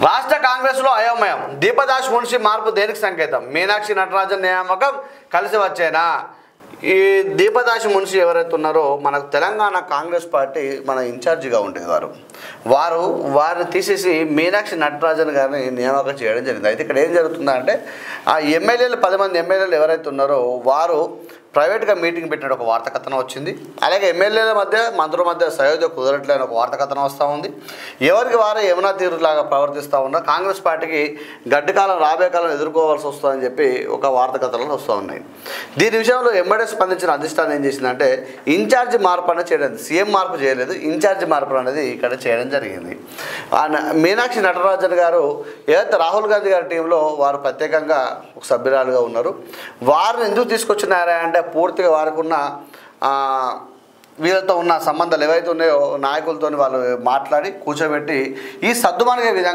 రాష్ట్ర కాంగ్రెస్లో అయోమయం. దీపదాస్ మున్షి మార్పు దేనికి సంకేతం? మీనాక్షి నటరాజన్ నియామకం కలిసి వచ్చేనా? ఈ దీపదాస్ మున్షి ఎవరైతే ఉన్నారో మనకు తెలంగాణ కాంగ్రెస్ పార్టీ మన ఇన్ఛార్జిగా ఉండేది వారిని తీసేసి మీనాక్షి నటరాజన్ గారిని నియామకం చేయడం జరిగింది. అయితే ఇక్కడ ఏం జరుగుతుందంటే ఆ ఎమ్మెల్యేలు 10 మంది ఎమ్మెల్యేలు ఎవరైతే ఉన్నారో వారు ప్రైవేట్గా మీటింగ్ పెట్టిన ఒక వార్తా కథనం వచ్చింది. అలాగే ఎమ్మెల్యేల మధ్య మంత్రుల మధ్య సయోధ్య కుదరట్లేని ఒక వార్తా కథనం వస్తూ ఉంది. ఎవరికి వారే యమునా తీరులాగా ప్రవర్తిస్తూ ఉన్నారు. కాంగ్రెస్ పార్టీకి గడ్డి కాలం రాబోయే కాలం ఎదుర్కోవాల్సి వస్తుందని చెప్పి ఒక వార్తా కథనాలు వస్తూ ఉన్నాయి. దీని విషయంలో ఎంబడే స్పందించిన అధిష్టానం ఏం చేసిందంటే ఇన్ఛార్జి మార్పు అనేది చేయడం, సీఎం మార్పు చేయలేదు, ఇన్ఛార్జి మార్పు అనేది ఇక్కడ చేయడం జరిగింది. మీనాక్షి నటరాజన్ గారు ఏదైతే రాహుల్ గాంధీ గారి టీంలో వారు ప్రత్యేకంగా ఒక సభ్యురాలుగా ఉన్నారు. వారిని ఎందుకు తీసుకొచ్చినారా అంటే పూర్తిగా వారికి ఉన్న వీళ్ళతో ఉన్న సంబంధాలు ఏవైతే ఉన్నాయో నాయకులతో వాళ్ళు మాట్లాడి కూర్చోబెట్టి ఈ సద్దుమణిగే విధంగా